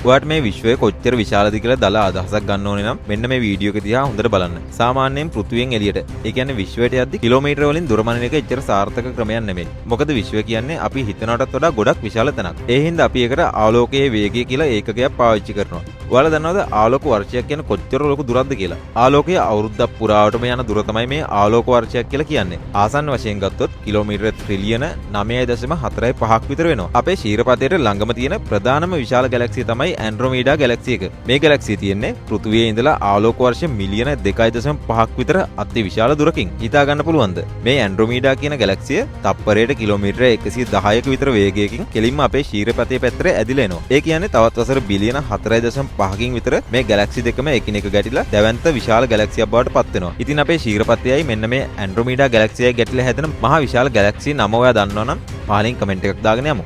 ඔයාට මේ විශ්වය කොච්චර විශාලද කියලා දල අදහසක් ගන්න ඕනේ නම් මෙන්න මේ වීඩියෝ එක දිහා හොඳට බලන්න. සාමාන්‍යයෙන් පෘථිවියෙන් එළියට, ඒ කියන්නේ විශ්වයට යද්දි කිලෝමීටර වලින් දුර මනින එක එච්චර සාර්ථක ක්‍රමයක් නෙමෙයි. මොකද විශ්වය කියන්නේ අපි හිතනටත් වඩා ගොඩක් විශාල තැනක්. ඒ හින්දා අපි ඒකට ආලෝකයේ වේගය කියලා ඒකකයක් පාවිච්චි කරනවා. ඔයාලා දන්නවද ආලෝක වර්ෂයක් කියන්නේ කොච්චර ලොකු දුරක්ද කියලා? ආලෝකය අවුරුද්දක් පුරාවටම යන දුර තමයි මේ ආලෝක වර්ෂයක් කියලා කියන්නේ. ආසන්න වශයෙන් ගත්තොත් කිලෝමීටර ට්‍රිලියන 9.45ක් විතර වෙනවා. අපේ ශීරපතයට ළඟම තියෙන ප්‍රධානම විශාල ගැලැක්සිය තමයි ඇන්ඩ්‍රොමීඩා ගැලැක්සිය එක. මේ ගැලැක්සිය තියෙන්නේ පෘථිවියේ ඉඳලා ආලෝක වර්ෂ මිලියන 2.5ක් විතර අති විශාල දුරකින්. හිතා ගන්න පුළුවන්ද? මේ ඇන්ඩ්‍රොමීඩා කියන ගැලැක්සිය තප්පරයට කිලෝමීටර 110ක විතර වේගයකින් කෙලින්ම අපේ ශීරපතයේ පැත්තට ඇදිලා එනවා. ඒ කියන්නේ තවත් වසර බිලියන 4.5කින් විතර මේ ගැලැක්සි දෙකම එකිනෙක ගැටිලා දැවැන්ත විශාල ගැලැක්සියක් බවට පත් වෙනවා. ඉතින් අපේ ශීරපතයයි මෙන්න මේ ඇන්ඩ්‍රොමීඩා ගැලැක්සියයි ගැටිලා හැදෙන මහා විශාල ගැලැක්සිය නම ඔයා දන්නවනම් පහලින් කමෙන්ට් එකක් දාගෙන යමු.